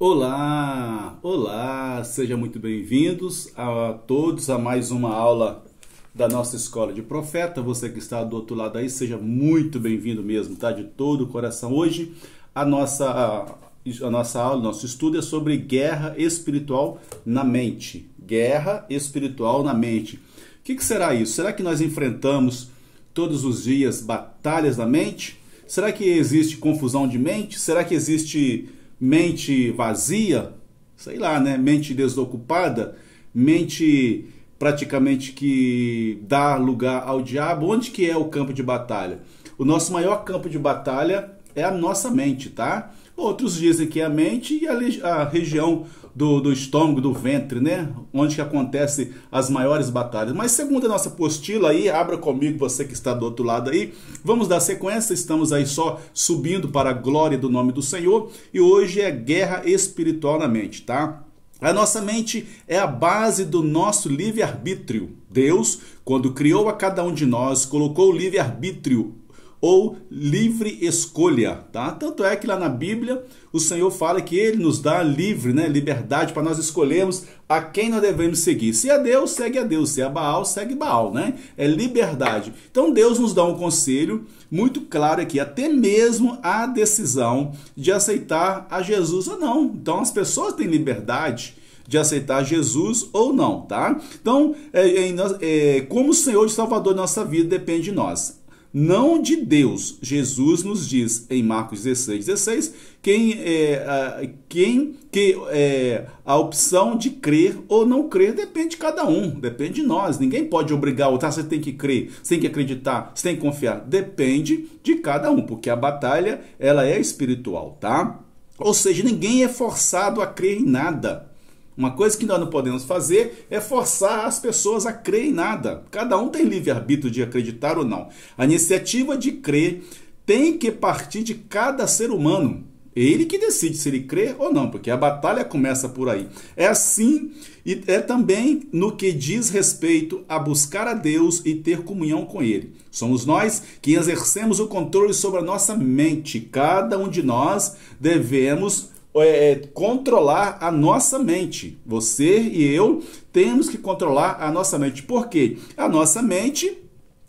Olá, olá, sejam muito bem-vindos a todos a mais uma aula da nossa Escola de Profeta. Você que está do outro lado aí, seja muito bem-vindo mesmo, tá? De todo o coração. Hoje a nossa aula, nosso estudo é sobre guerra espiritual na mente. Guerra espiritual na mente. O que será isso? Será que nós enfrentamos todos os dias batalhas na mente? Será que existe confusão de mente? Será que existe mente vazia? Sei lá, né? Mente desocupada? Mente praticamente que dá lugar ao diabo? Onde que é o campo de batalha? O nosso maior campo de batalha é a nossa mente, tá? Outros dizem que é a mente e a região do estômago, do ventre, né? Onde que acontecem as maiores batalhas. Mas segundo a nossa apostila aí, abra comigo você que está do outro lado aí, vamos dar sequência, estamos aí só subindo para a glória do nome do Senhor, e hoje é guerra espiritual na mente, tá? A nossa mente é a base do nosso livre-arbítrio. Deus, quando criou a cada um de nós, colocou o livre-arbítrio ou livre escolha, tá? Tanto é que lá na Bíblia o Senhor fala que Ele nos dá livre, né, liberdade para nós escolhermos a quem nós devemos seguir. Se é Deus, segue a Deus. Se é Baal, segue Baal, né? É liberdade. Então Deus nos dá um conselho muito claro aqui, até mesmo a decisão de aceitar a Jesus ou não. Então as pessoas têm liberdade de aceitar Jesus ou não, tá? Então, como o Senhor e Salvador da nossa vida depende de nós. Não de Deus. Jesus nos diz em Marcos 16, a opção de crer ou não crer depende de cada um, depende de nós. Ninguém pode obrigar o outro, você tem que crer, você tem que acreditar, você tem que confiar. Depende de cada um, porque a batalha ela é espiritual, tá? Ou seja, ninguém é forçado a crer em nada. Uma coisa que nós não podemos fazer é forçar as pessoas a crer em nada. Cada um tem livre-arbítrio de acreditar ou não. A iniciativa de crer tem que partir de cada ser humano. Ele que decide se ele crê ou não, porque a batalha começa por aí. É assim e é também no que diz respeito a buscar a Deus e ter comunhão com Ele. Somos nós que exercemos o controle sobre a nossa mente. Cada um de nós devemos controlar a nossa mente. Você e eu temos que controlar a nossa mente. Por quê? A nossa mente,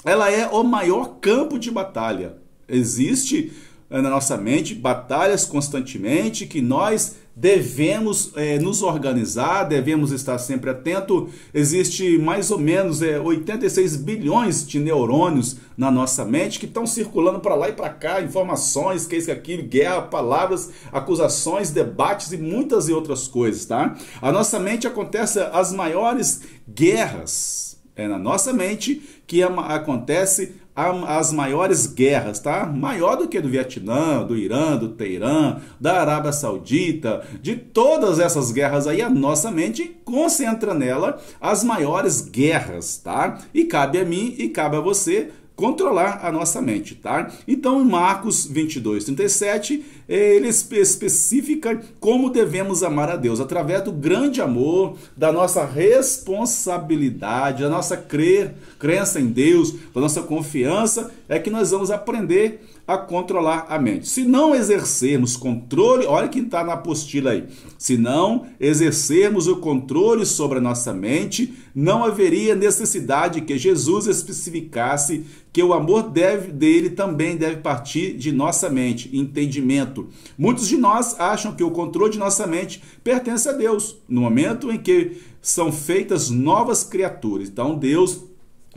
ela é o maior campo de batalha. Existe na nossa mente batalhas constantemente que nós devemos nos organizar, devemos estar sempre atento. Existe mais ou menos 86 bilhões de neurônios na nossa mente que estão circulando para lá e para cá, informações, que isso, aquilo, guerra, palavras, acusações, debates e muitas e outras coisas, tá? A nossa mente acontece as maiores guerras. É na nossa mente que acontece as maiores guerras, tá? Maior do que do Vietnã, do Irã, do Teherã, da Arábia Saudita, de todas essas guerras aí, a nossa mente concentra nela as maiores guerras, tá? E cabe a mim e cabe a você controlar a nossa mente, tá? Então, em Marcos 22:37, ele especifica como devemos amar a Deus, através do grande amor, da nossa responsabilidade, da nossa crença em Deus, da nossa confiança, é que nós vamos aprender a controlar a mente. Se não exercermos controle, olha quem está na apostila aí, se não exercermos o controle sobre a nossa mente, não haveria necessidade que Jesus especificasse que o amor dele também deve partir de nossa mente, entendimento. Muitos de nós acham que o controle de nossa mente pertence a Deus, no momento em que são feitas novas criaturas. Então Deus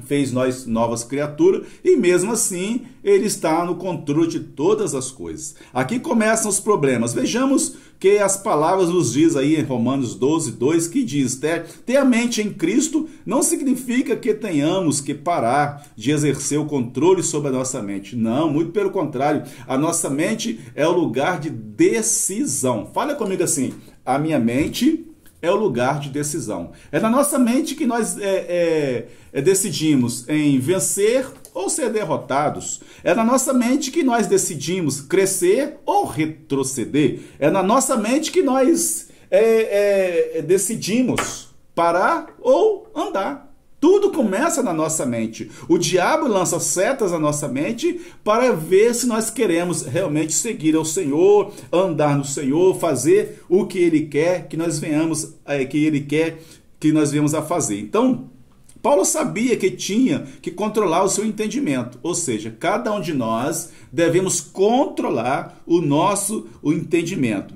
fez nós novas criaturas e mesmo assim Ele está no controle de todas as coisas. Aqui começam os problemas. Vejamos que as palavras nos diz aí em Romanos 12:2, que diz: ter a mente em Cristo não significa que tenhamos que parar de exercer o controle sobre a nossa mente. Não, muito pelo contrário. A nossa mente é o lugar de decisão. Fala comigo assim: a minha mente é o lugar de decisão. É na nossa mente que nós decidimos em vencer ou ser derrotados. É na nossa mente que nós decidimos crescer ou retroceder. É na nossa mente que nós decidimos parar ou andar. Tudo começa na nossa mente. O diabo lança setas na nossa mente para ver se nós queremos realmente seguir ao Senhor, andar no Senhor, fazer o que Ele quer que nós venhamos, que nós venhamos a fazer. Então, Paulo sabia que tinha que controlar o seu entendimento, ou seja, cada um de nós devemos controlar o entendimento,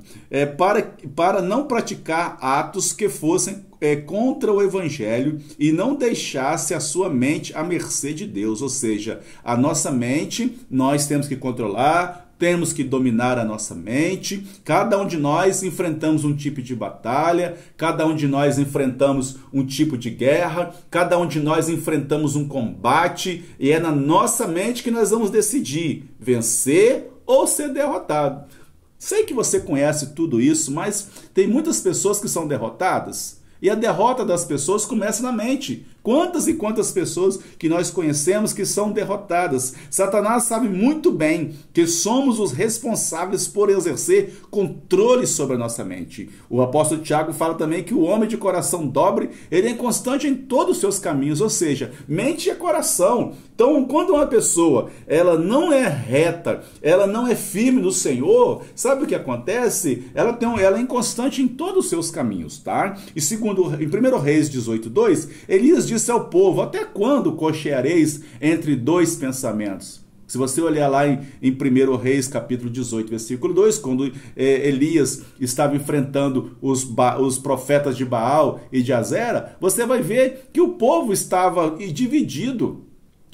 para não praticar atos que fossem contra o Evangelho e não deixasse a sua mente à mercê de Deus, ou seja, a nossa mente nós temos que controlar, temos que dominar a nossa mente. Cada um de nós enfrentamos um tipo de batalha, cada um de nós enfrentamos um tipo de guerra, cada um de nós enfrentamos um combate, e é na nossa mente que nós vamos decidir vencer ou ser derrotado. Sei que você conhece tudo isso, mas tem muitas pessoas que são derrotadas. E a derrota das pessoas começa na mente. Quantas e quantas pessoas que nós conhecemos que são derrotadas? Satanás sabe muito bem que somos os responsáveis por exercer controle sobre a nossa mente. O apóstolo Tiago fala também que o homem de coração dobre, ele é inconstante em todos os seus caminhos, ou seja, mente é coração. Então, quando uma pessoa ela não é reta, ela não é firme no Senhor, sabe o que acontece? Ela é inconstante em todos os seus caminhos, tá? E em 1 Reis 18:2, Elias disse ao povo: até quando cocheareis entre dois pensamentos? Se você olhar lá em 1 Reis, capítulo 18, versículo 2, quando Elias estava enfrentando os profetas de Baal e de Azera, você vai ver que o povo estava dividido.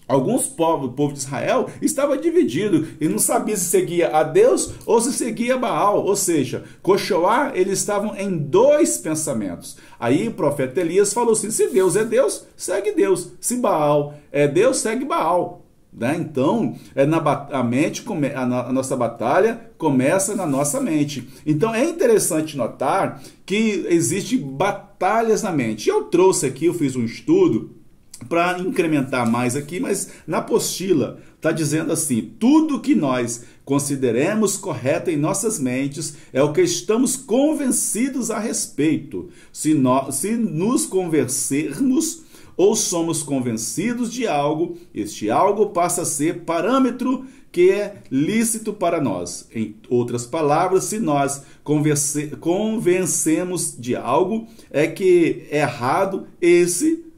O povo de Israel estava dividido e não sabia se seguia a Deus ou se seguia Baal, ou seja, cochoar, eles estavam em dois pensamentos. Aí o profeta Elias falou assim: se Deus é Deus, segue Deus, se Baal é Deus, segue Baal. Então, a nossa batalha começa na nossa mente. Então, é interessante notar que existem batalhas na mente. Eu fiz um estudo para incrementar mais aqui, mas na apostila está dizendo assim: tudo que nós consideremos correto em nossas mentes é o que estamos convencidos a respeito. Se nos convencermos ou somos convencidos de algo, este algo passa a ser parâmetro que é lícito para nós. Em outras palavras, se nós convencemos de algo, é que é errado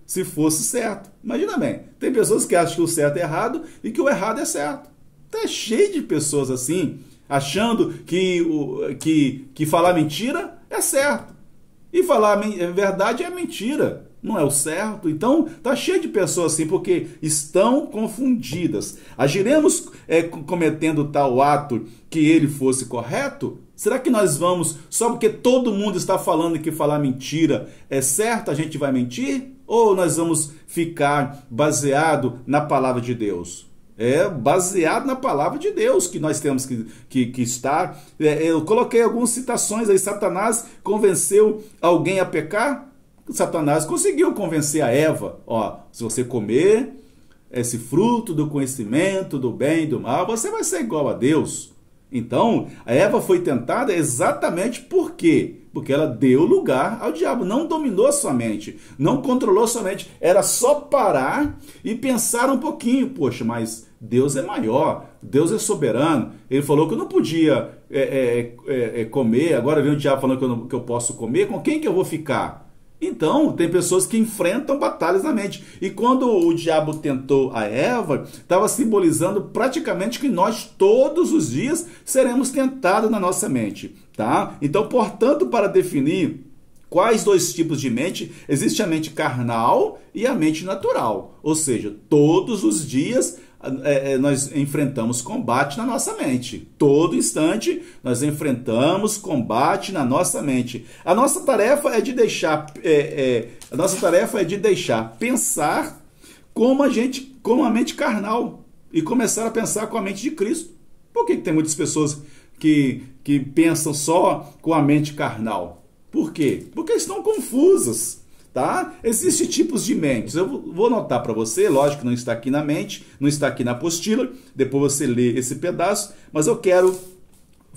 se fosse certo. Imagina bem, tem pessoas que acham que o certo é errado e que o errado é certo. Tá cheio de pessoas assim, achando que falar mentira é certo. E falar verdade é mentira, não é o certo. Então, tá cheio de pessoas assim, porque estão confundidas. Agiremos cometendo tal ato que ele fosse correto? Será que nós vamos, só porque todo mundo está falando que falar mentira é certo, a gente vai mentir? Ou nós vamos ficar baseado na palavra de Deus? Baseado na palavra de Deus que nós temos que estar. Eu coloquei algumas citações aí. Satanás convenceu alguém a pecar? Satanás conseguiu convencer a Eva: se você comer esse fruto do conhecimento do bem e do mal, você vai ser igual a Deus. Então, a Eva foi tentada exatamente por quê? Porque ela deu lugar ao diabo, não dominou sua mente, não controlou sua mente. Era só parar e pensar um pouquinho: poxa, mas Deus é maior, Deus é soberano. Ele falou que eu não podia comer, agora vem o diabo falando que eu posso comer, com quem que eu vou ficar? Então, tem pessoas que enfrentam batalhas na mente. E quando o diabo tentou a Eva, estava simbolizando praticamente que nós todos os dias seremos tentados na nossa mente, tá? Então, portanto, para definir quais dois tipos de mente, existe a mente carnal e a mente natural. Ou seja, todos os dias nós enfrentamos combate na nossa mente. Todo instante nós enfrentamos combate na nossa mente. A nossa tarefa é de deixar pensar como a mente carnal e começar a pensar com a mente de Cristo. Por que tem muitas pessoas que pensam só com a mente carnal? Por quê? Porque estão confusas. Tá? Existem tipos de mentes. Eu vou anotar para você, lógico que não está aqui na mente, não está aqui na apostila, depois você lê esse pedaço, mas eu quero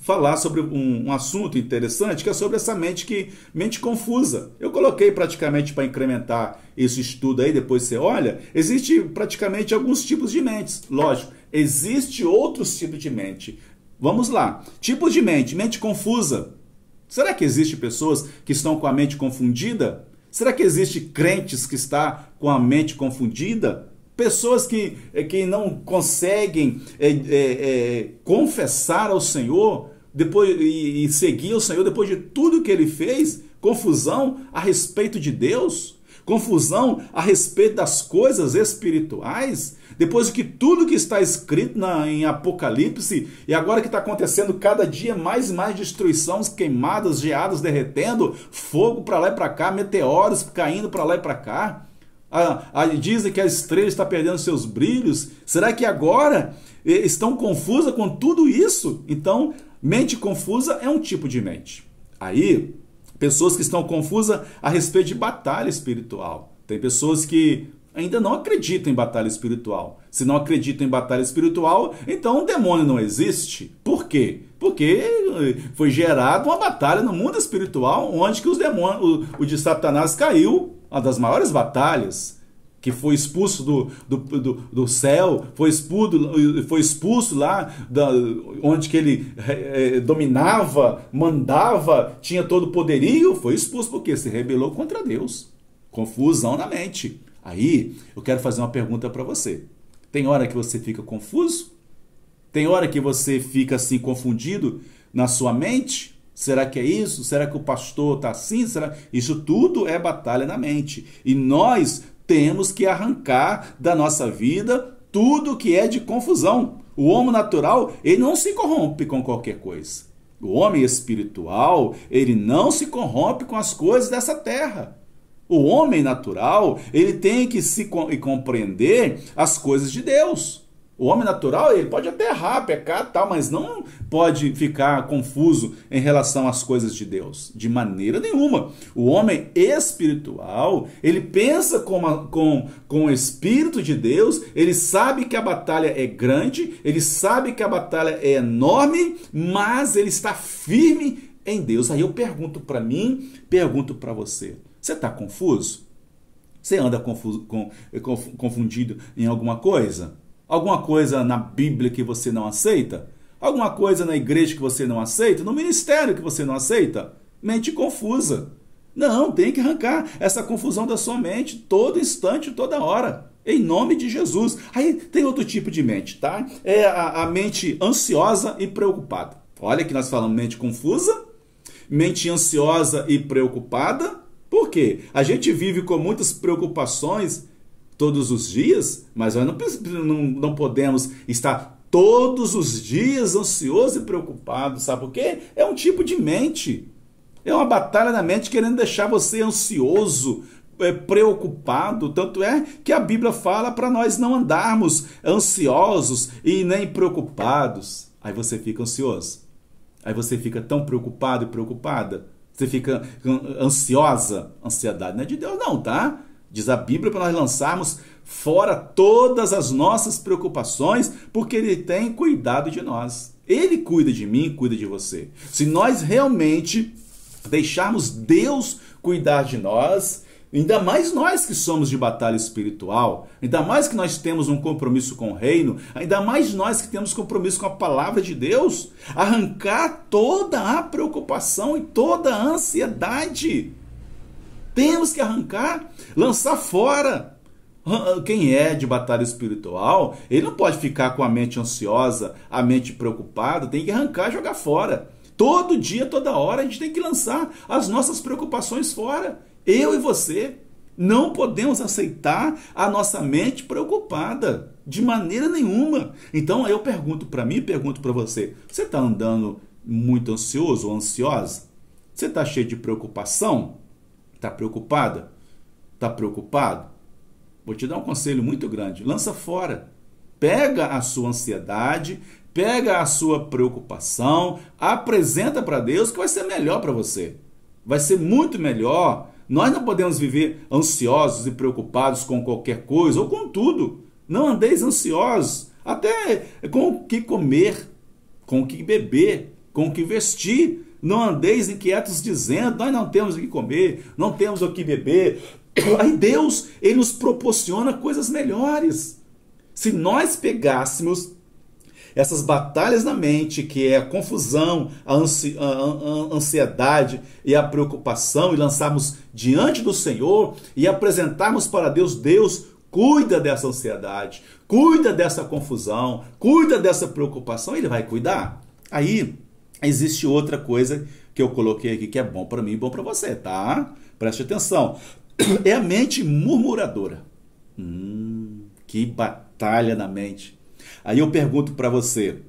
falar sobre um assunto interessante, que é sobre essa mente confusa. Eu coloquei praticamente para incrementar esse estudo aí, depois você olha, existe praticamente alguns tipos de mentes. Lógico, existe outros tipos de mente. Vamos lá. Tipos de mente confusa. Será que existe pessoas que estão com a mente confundida? Será que existe crentes que estão com a mente confundida? Pessoas que não conseguem confessar ao Senhor depois, e seguir o Senhor depois de tudo que Ele fez? Confusão a respeito de Deus? Confusão a respeito das coisas espirituais? Depois de que tudo que está escrito em Apocalipse, e agora que está acontecendo cada dia mais e mais destruição, queimadas, geadas derretendo, fogo para lá e para cá, meteoros caindo para lá e para cá. Dizem que a estrela está perdendo seus brilhos. Será que agora estão confusas com tudo isso? Então, mente confusa é um tipo de mente. Aí, pessoas que estão confusas a respeito de batalha espiritual. Tem pessoas que ainda não acreditam em batalha espiritual. Se não acreditam em batalha espiritual, então o demônio não existe. Por quê? Porque foi gerada uma batalha no mundo espiritual, onde que os demônios, o de Satanás caiu, uma das maiores batalhas, que foi expulso do céu, foi expulso lá onde que ele dominava, mandava, tinha todo o poderio, foi expulso porque se rebelou contra Deus. Confusão na mente. Aí, eu quero fazer uma pergunta para você. Tem hora que você fica confuso? Tem hora que você fica assim confundido na sua mente? Será que é isso? Será que o pastor está assim? Isso tudo é batalha na mente. E nós temos que arrancar da nossa vida tudo que é de confusão. O homem natural, ele não se corrompe com qualquer coisa. O homem espiritual, ele não se corrompe com as coisas dessa terra. O homem natural, ele tem que se compreender as coisas de Deus. O homem natural, ele pode até errar, pecar, tal, mas não pode ficar confuso em relação às coisas de Deus, de maneira nenhuma. O homem espiritual, ele pensa com o Espírito de Deus, ele sabe que a batalha é grande, ele sabe que a batalha é enorme, mas ele está firme em Deus. Aí eu pergunto para mim, pergunto para você, você está confuso? Você anda confundido em alguma coisa? Alguma coisa na Bíblia que você não aceita? Alguma coisa na igreja que você não aceita? No ministério que você não aceita? Mente confusa. Não, tem que arrancar essa confusão da sua mente todo instante, toda hora. Em nome de Jesus. Aí tem outro tipo de mente, tá? É a mente ansiosa e preocupada. Olha que nós falamos mente confusa, mente ansiosa e preocupada. Por quê? A gente vive com muitas preocupações todos os dias, mas nós não podemos estar todos os dias ansiosos e preocupados, sabe por quê? É um tipo de mente, é uma batalha na mente querendo deixar você ansioso, preocupado, tanto é que a Bíblia fala para nós não andarmos ansiosos e nem preocupados. Aí você fica ansioso, aí você fica tão preocupado e preocupada, você fica ansiosa. Ansiedade não é de Deus não, tá? Diz a Bíblia para nós lançarmos fora todas as nossas preocupações, porque Ele tem cuidado de nós. Ele cuida de mim, cuida de você. Se nós realmente deixarmos Deus cuidar de nós, ainda mais nós que somos de batalha espiritual, ainda mais que nós temos um compromisso com o reino, ainda mais nós que temos compromisso com a palavra de Deus, arrancar toda a preocupação e toda a ansiedade. Temos que arrancar, lançar fora. Quem é de batalha espiritual, ele não pode ficar com a mente ansiosa, a mente preocupada, tem que arrancar e jogar fora. Todo dia, toda hora, a gente tem que lançar as nossas preocupações fora. Eu e você não podemos aceitar a nossa mente preocupada, de maneira nenhuma. Então eu pergunto para mim, pergunto para você, você está andando muito ansioso ou ansiosa? Você está cheio de preocupação? Está preocupada? Está preocupado? Vou te dar um conselho muito grande. Lança fora. Pega a sua ansiedade, pega a sua preocupação, apresenta para Deus que vai ser melhor para você. Vai ser muito melhor. Nós não podemos viver ansiosos e preocupados com qualquer coisa ou com tudo. Não andeis ansiosos, até com o que comer, com o que beber. com o que vestir. Não andeis inquietos dizendo, nós não temos o que comer, não temos o que beber. Aí Deus, Ele nos proporciona coisas melhores. Se nós pegássemos essas batalhas na mente, que é a confusão, a ansiedade e a preocupação, e lançarmos diante do Senhor e apresentarmos para Deus, Deus, cuida dessa ansiedade, cuida dessa confusão, cuida dessa preocupação, Ele vai cuidar. Aí existe outra coisa que eu coloquei aqui que é bom para mim e bom para você, tá? Preste atenção. É a mente murmuradora. Que batalha na mente. Aí eu pergunto para você,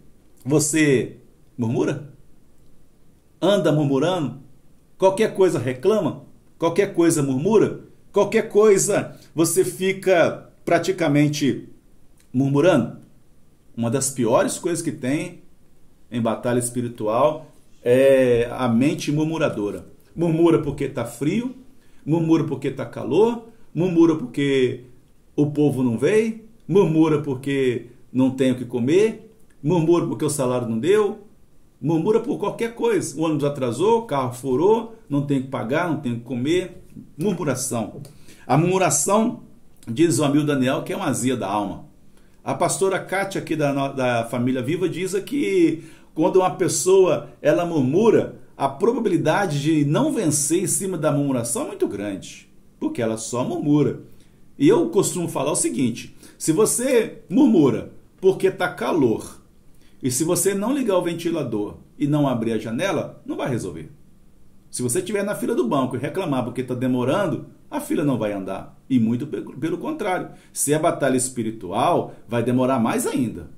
você murmura? Anda murmurando? Qualquer coisa reclama? Qualquer coisa murmura? Qualquer coisa você fica praticamente murmurando? Uma das piores coisas que tem em batalha espiritual é a mente murmuradora. Murmura porque está frio, murmura porque está calor, murmura porque o povo não veio, murmura porque não tem o que comer, murmura porque o salário não deu, murmura por qualquer coisa. O ônibus atrasou, o carro furou, não tem que pagar, não tem que comer. Murmuração. A murmuração, diz o amigo Daniel, que é uma azia da alma. A pastora Kátia aqui da Família Viva diz que quando uma pessoa ela murmura, a probabilidade de não vencer em cima da murmuração é muito grande, porque ela só murmura. E eu costumo falar o seguinte, se você murmura porque está calor, e se você não ligar o ventilador e não abrir a janela, não vai resolver. Se você estiver na fila do banco e reclamar porque está demorando, a fila não vai andar. E muito pelo contrário. Se é batalha espiritual, vai demorar mais ainda.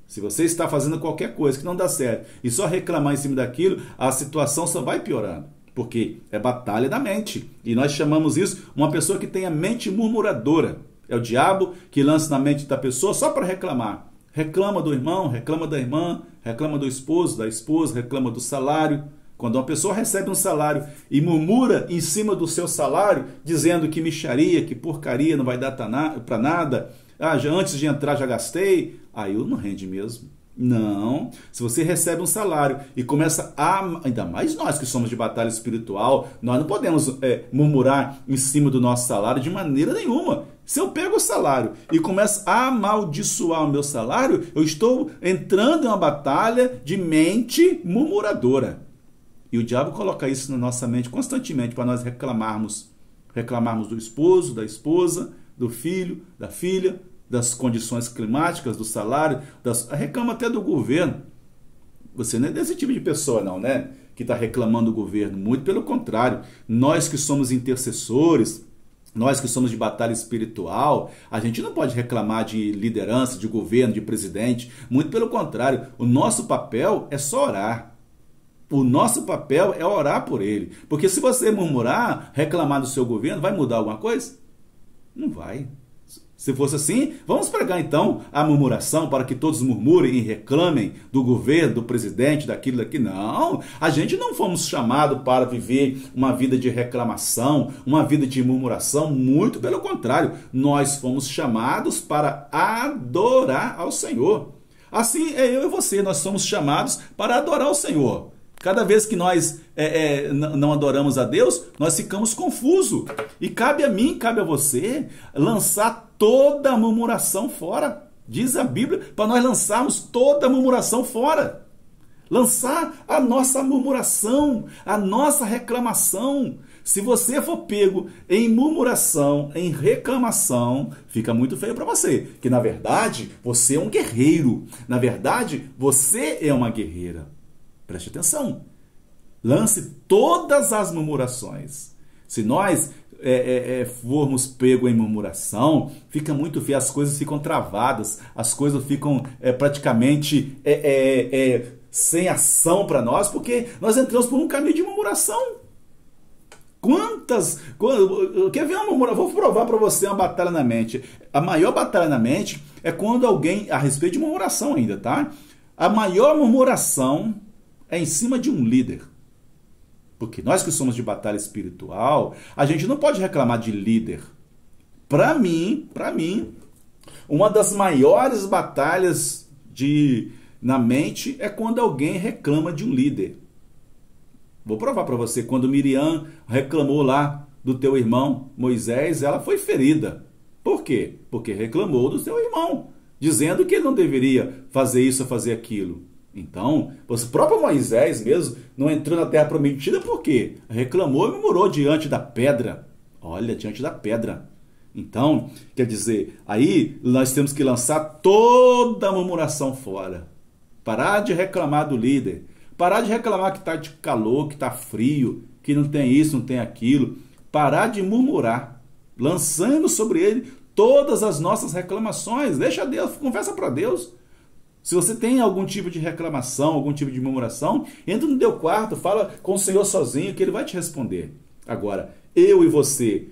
Se você está fazendo qualquer coisa que não dá certo e só reclamar em cima daquilo, a situação só vai piorando. Porque é batalha da mente. E nós chamamos isso uma pessoa que tem a mente murmuradora. É o diabo que lança na mente da pessoa só para reclamar. Reclama do irmão, reclama da irmã, reclama do esposo, da esposa, reclama do salário. Quando uma pessoa recebe um salário e murmura em cima do seu salário, dizendo que mixaria, que porcaria, não vai dar para nada, antes de entrar já gastei, aí não rende mesmo. Não, se você recebe um salário e começa ainda mais nós que somos de batalha espiritual, nós não podemos murmurar em cima do nosso salário de maneira nenhuma. Se eu pego o salário e começo a amaldiçoar o meu salário, eu estou entrando em uma batalha de mente murmuradora. E o diabo coloca isso na nossa mente constantemente para nós reclamarmos do esposo, da esposa, do filho, da filha, das condições climáticas, do salário, reclama até do governo. Você não é desse tipo de pessoa não, né? Que está reclamando do governo. Muito pelo contrário. Nós que somos intercessores, nós que somos de batalha espiritual, a gente não pode reclamar de liderança, de governo, de presidente. Muito pelo contrário. O nosso papel é só orar. O nosso papel é orar por ele. Porque se você murmurar, reclamar do seu governo, vai mudar alguma coisa? Não vai. Se fosse assim, vamos pregar então a murmuração para que todos murmurem e reclamem do governo, do presidente, daquilo, daqui. Não, a gente não fomos chamados para viver uma vida de reclamação, uma vida de murmuração, muito pelo contrário. Nós fomos chamados para adorar ao Senhor. Assim é eu e você, nós somos chamados para adorar o Senhor. Cada vez que nós não adoramos a Deus, nós ficamos confusos. E cabe a mim, cabe a você, lançar toda a murmuração fora. Diz a Bíblia para nós lançarmos toda a murmuração fora. Lançar a nossa murmuração, a nossa reclamação. Se você for pego em murmuração, em reclamação, fica muito feio para você. Que na verdade, você é um guerreiro. Na verdade, você é uma guerreira. Preste atenção, lance todas as murmurações. Se nós formos pego em murmuração, fica muito feio, as coisas ficam travadas, as coisas ficam praticamente sem ação para nós, porque nós entramos por um caminho de murmuração. Quer ver uma murmuração? Vou provar para você uma batalha na mente. A maior batalha na mente é quando alguém, a respeito de murmuração ainda, tá? A maior murmuração é em cima de um líder. Porque nós que somos de batalha espiritual, a gente não pode reclamar de líder. Para mim, uma das maiores batalhas de na mente é quando alguém reclama de um líder. Vou provar para você, quando Miriam reclamou lá do teu irmão Moisés, ela foi ferida. Por quê? Porque reclamou do seu irmão, dizendo que ele não deveria fazer isso ou fazer aquilo. Então, o próprio Moisés mesmo não entrou na terra prometida por quê? Reclamou e murmurou diante da pedra. Olha, diante da pedra. Então, quer dizer, aí nós temos que lançar toda a murmuração fora. Parar de reclamar do líder. Parar de reclamar que está de calor, que está frio, que não tem isso, não tem aquilo. Parar de murmurar, lançando sobre ele todas as nossas reclamações. Deixa Deus, conversa para Deus. Se você tem algum tipo de reclamação, algum tipo de murmuração, entra no teu quarto, fala com o Senhor sozinho, que Ele vai te responder. Agora, eu e você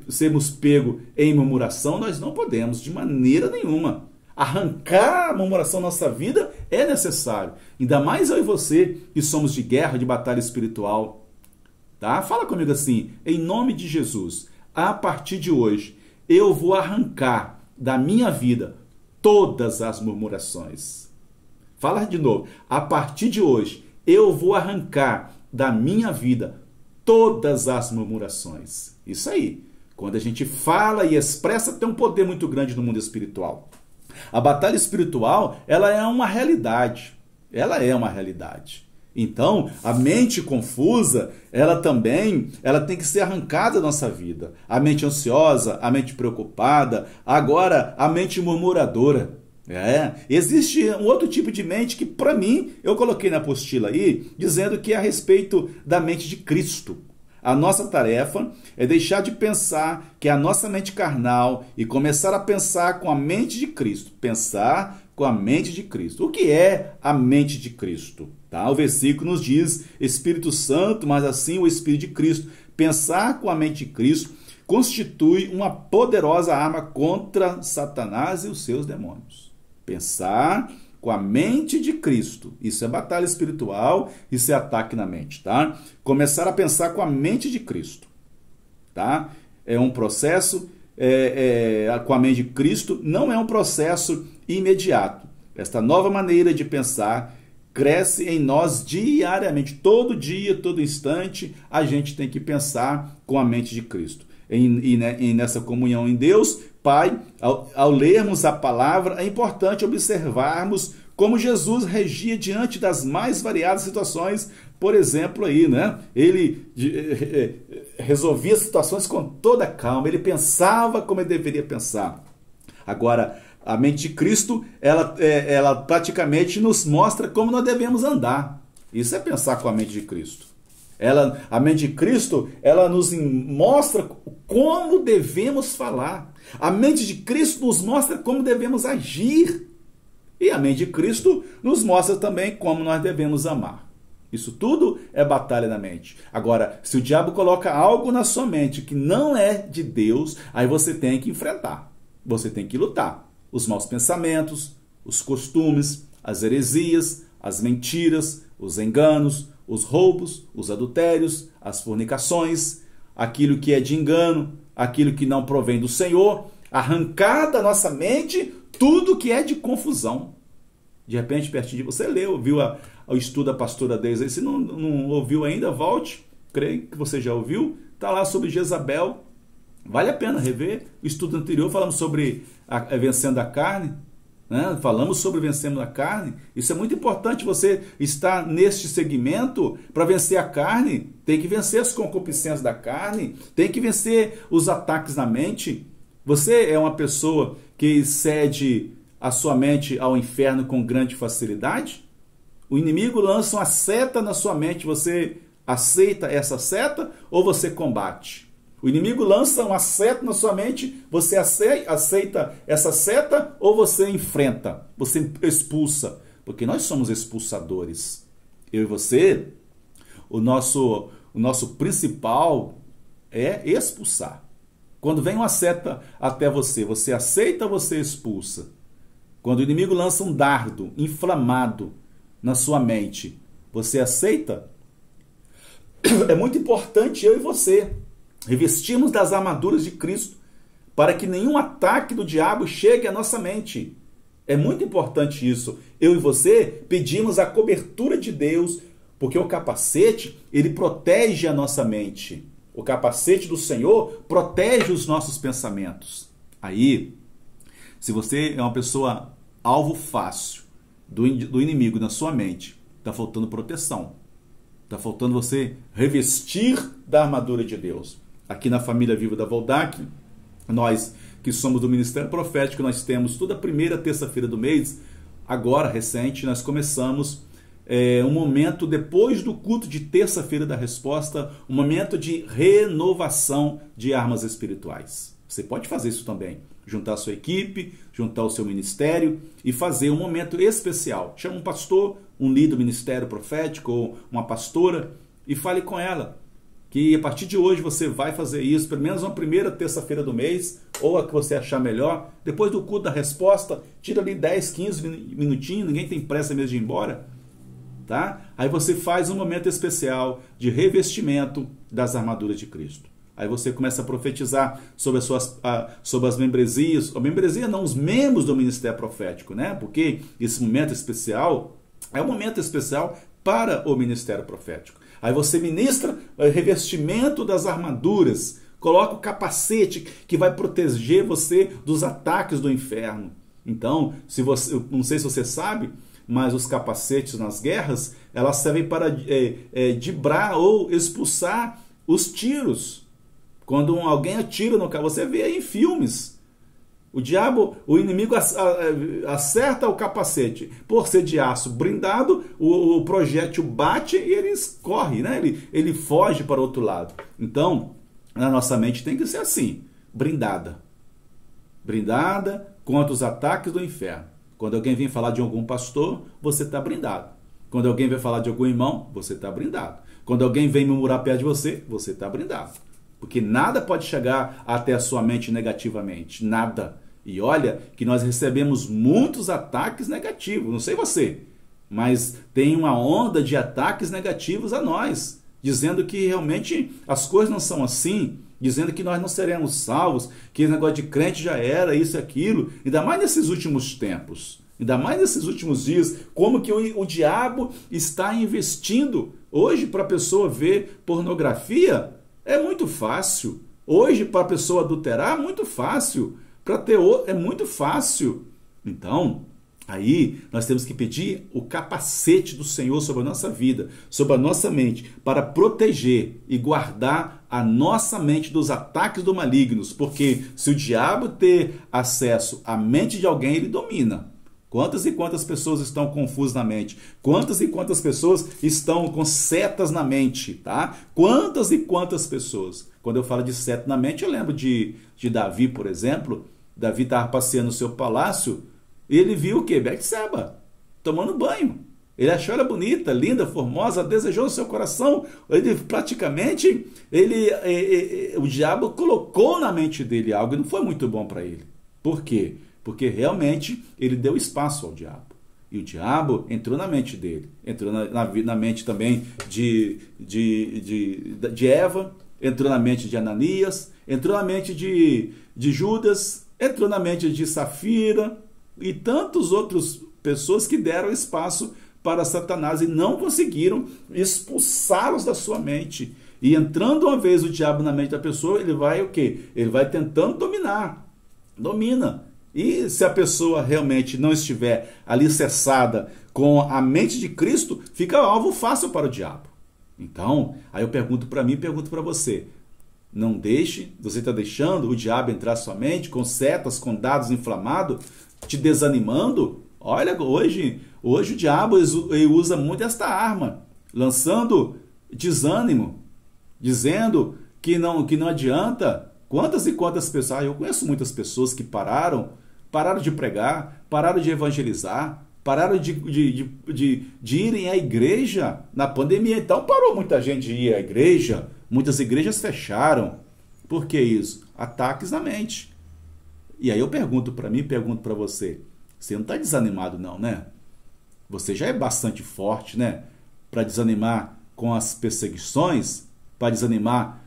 sermos pegos em murmuração, nós não podemos, de maneira nenhuma. Arrancar a murmuração da nossa vida é necessário. Ainda mais eu e você, que somos de guerra, de batalha espiritual. Tá? Fala comigo assim, em nome de Jesus, a partir de hoje, eu vou arrancar da minha vida todas as murmurações. Fala de novo, a partir de hoje, eu vou arrancar da minha vida todas as murmurações. Isso aí. Quando a gente fala e expressa, tem um poder muito grande no mundo espiritual. A batalha espiritual, ela é uma realidade. Ela é uma realidade. Então, a mente confusa, ela tem que ser arrancada da nossa vida. A mente ansiosa, a mente preocupada, agora a mente murmuradora. Existe um outro tipo de mente que, para mim, eu coloquei na apostila aí, dizendo que é a respeito da mente de Cristo. A nossa tarefa é deixar de pensar que é a nossa mente carnal e começar a pensar com a mente de Cristo. Pensar com a mente de Cristo. O que é a mente de Cristo? Tá? O versículo nos diz Espírito Santo, mas assim o Espírito de Cristo. Pensar com a mente de Cristo constitui uma poderosa arma contra Satanás e os seus demônios. Pensar com a mente de Cristo. Isso é batalha espiritual, isso é ataque na mente, tá? Começar a pensar com a mente de Cristo, tá? É um processo, com a mente de Cristo, não é um processo imediato. Esta nova maneira de pensar cresce em nós diariamente. Todo dia, todo instante, a gente tem que pensar com a mente de Cristo. E nessa comunhão em Deus, Pai, ao lermos a palavra, é importante observarmos como Jesus regia diante das mais variadas situações. Por exemplo, aí, né? Ele resolvia situações com toda calma, ele pensava como ele deveria pensar. Agora, a mente de Cristo, ela praticamente nos mostra como nós devemos andar. Isso é pensar com a mente de Cristo. A mente de Cristo, ela nos mostra como devemos falar. A mente de Cristo nos mostra como devemos agir. E a mente de Cristo nos mostra também como nós devemos amar. Isso tudo é batalha na mente. Agora, se o diabo coloca algo na sua mente que não é de Deus, aí você tem que enfrentar. Você tem que lutar. Os maus pensamentos, os costumes, as heresias, as mentiras, os enganos, os roubos, os adultérios, as fornicações, aquilo que é de engano, aquilo que não provém do Senhor, arrancar da nossa mente tudo que é de confusão. De repente, pertinho de você ouviu o estudo da pastora Deise. Se não ouviu ainda, volte. Creio que você já ouviu. Está lá sobre Jezabel. Vale a pena rever. O estudo anterior falamos sobre vencendo a carne. Né? Falamos sobre vencendo a carne. Isso é muito importante. Você estar neste segmento para vencer a carne. Tem que vencer as concupiscências da carne. Tem que vencer os ataques na mente. Você é uma pessoa que cede a sua mente ao inferno com grande facilidade? O inimigo lança uma seta na sua mente. Você aceita essa seta ou você combate? O inimigo lança uma seta na sua mente, você aceita essa seta ou você enfrenta? Você expulsa? Porque nós somos expulsadores. Eu e você, o nosso principal é expulsar. Quando vem uma seta até você, você aceita ou você expulsa? Quando o inimigo lança um dardo inflamado na sua mente, você aceita? É muito importante eu e você revestirmos das armaduras de Cristo para que nenhum ataque do diabo chegue à nossa mente. É muito importante isso. Eu e você pedimos a cobertura de Deus, porque o capacete, ele protege a nossa mente. O capacete do Senhor protege os nossos pensamentos. Aí, se você é uma pessoa alvo fácil do inimigo na sua mente, está faltando proteção. Está faltando você revestir da armadura de Deus. Aqui na Família Viva da Voldac, nós que somos do Ministério Profético, nós temos toda a primeira terça-feira do mês, agora recente, nós começamos um momento depois do culto de terça-feira da resposta, um momento de renovação de armas espirituais. Você pode fazer isso também, juntar a sua equipe, juntar o seu ministério e fazer um momento especial. Chama um pastor, um líder do Ministério Profético ou uma pastora e fale com ela que a partir de hoje você vai fazer isso, pelo menos uma primeira terça-feira do mês, ou a que você achar melhor. Depois do culto da resposta, tira ali 10, 15 minutinhos, ninguém tem pressa mesmo de ir embora. Tá? Aí você faz um momento especial de revestimento das armaduras de Cristo. Aí você começa a profetizar sobre sobre as membresias. A membresia não, os membros do Ministério Profético, né? Porque esse momento especial é um momento especial para o Ministério Profético. Aí você ministra o revestimento das armaduras, coloca o capacete que vai proteger você dos ataques do inferno. Então, não sei se você sabe, mas os capacetes nas guerras, elas servem para dibrar ou expulsar os tiros. Quando alguém atira no carro, você vê aí em filmes. O inimigo acerta o capacete. Por ser de aço blindado, o projétil bate e ele corre, né? Ele foge para o outro lado. Então, na nossa mente tem que ser assim, blindada. Blindada contra os ataques do inferno. Quando alguém vem falar de algum pastor, você está blindado. Quando alguém vem falar de algum irmão, você está blindado. Quando alguém vem murmurar perto de você, você está blindado. Porque nada pode chegar até a sua mente negativamente. Nada. E olha que nós recebemos muitos ataques negativos. Não sei você, mas tem uma onda de ataques negativos a nós. Dizendo que realmente as coisas não são assim. Dizendo que nós não seremos salvos. Que esse negócio de crente já era, isso e aquilo. Ainda mais nesses últimos tempos. Ainda mais nesses últimos dias. Como que o diabo está investindo. Hoje, para a pessoa ver pornografia, é muito fácil. Hoje, para a pessoa adulterar, é muito fácil. Para ter é muito fácil. Então, aí nós temos que pedir o capacete do Senhor sobre a nossa vida, sobre a nossa mente, para proteger e guardar a nossa mente dos ataques do malignos. Porque se o diabo ter acesso à mente de alguém, ele domina. Quantas e quantas pessoas estão confusas na mente? Quantas e quantas pessoas estão com setas na mente, tá? Quantas e quantas pessoas? Quando eu falo de seta na mente, eu lembro de Davi, por exemplo. Davi estava passeando no seu palácio e ele viu o quê? Betseba, tomando banho. Ele achou ela bonita, linda, formosa, desejou no seu coração. Ele praticamente, o diabo colocou na mente dele algo e não foi muito bom para ele. Por quê? Porque realmente ele deu espaço ao diabo. E o diabo entrou na mente dele. Entrou na mente também de Eva, entrou na mente de Ananias, entrou na mente de Judas, entrou na mente de Safira e tantas outras pessoas que deram espaço para Satanás e não conseguiram expulsá-los da sua mente. E entrando uma vez o diabo na mente da pessoa, ele vai o quê? Ele vai tentando dominar. Domina. E se a pessoa realmente não estiver alicerçada com a mente de Cristo, fica alvo fácil para o diabo. Então, aí eu pergunto para mim e pergunto para você. Não deixe, você está deixando o diabo entrar na sua mente com setas, com dados inflamados, te desanimando? Olha, hoje o diabo ele usa muito esta arma, lançando desânimo, dizendo que não adianta. Quantas e quantas pessoas, eu conheço muitas pessoas que pararam de pregar, pararam de evangelizar, pararam de irem à igreja na pandemia. Então parou muita gente de ir à igreja, muitas igrejas fecharam. Por que isso? Ataques na mente. E aí eu pergunto para mim, pergunto para você, você não está desanimado não, né? Você já é bastante forte, né? Para desanimar com as perseguições, para desanimar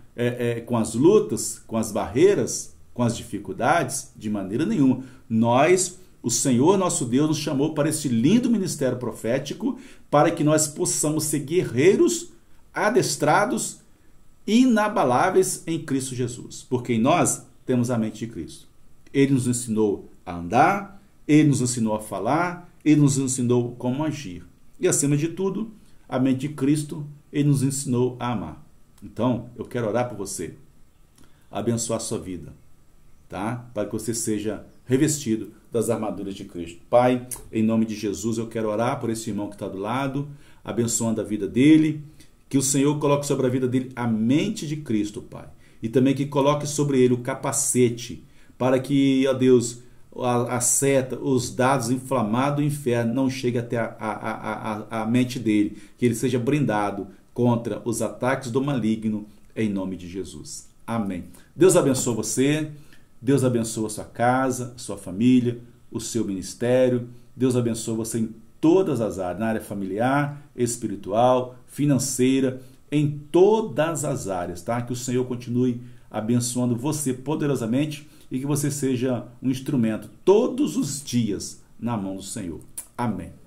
com as lutas, com as barreiras, com as dificuldades, de maneira nenhuma. Nós O Senhor nosso Deus nos chamou para esse lindo ministério profético, para que nós possamos ser guerreiros, adestrados, inabaláveis em Cristo Jesus, porque em nós temos a mente de Cristo. Ele nos ensinou a andar, Ele nos ensinou a falar, Ele nos ensinou como agir. E acima de tudo, a mente de Cristo, Ele nos ensinou a amar. Então, eu quero orar por você, abençoar a sua vida, tá? Para que você seja revestido das armaduras de Cristo. Pai, em nome de Jesus, eu quero orar por esse irmão que está do lado, abençoando a vida dele, que o Senhor coloque sobre a vida dele a mente de Cristo, Pai. E também que coloque sobre ele o capacete, para que, ó Deus, a seta, os dados inflamados do inferno não cheguem até a mente dele, que ele seja brindado contra os ataques do maligno, em nome de Jesus. Amém. Deus abençoe você, Deus abençoe a sua casa, a sua família, o seu ministério. Deus abençoe você em todas as áreas, na área familiar, espiritual, financeira, em todas as áreas, tá? Que o Senhor continue abençoando você poderosamente e que você seja um instrumento todos os dias na mão do Senhor. Amém.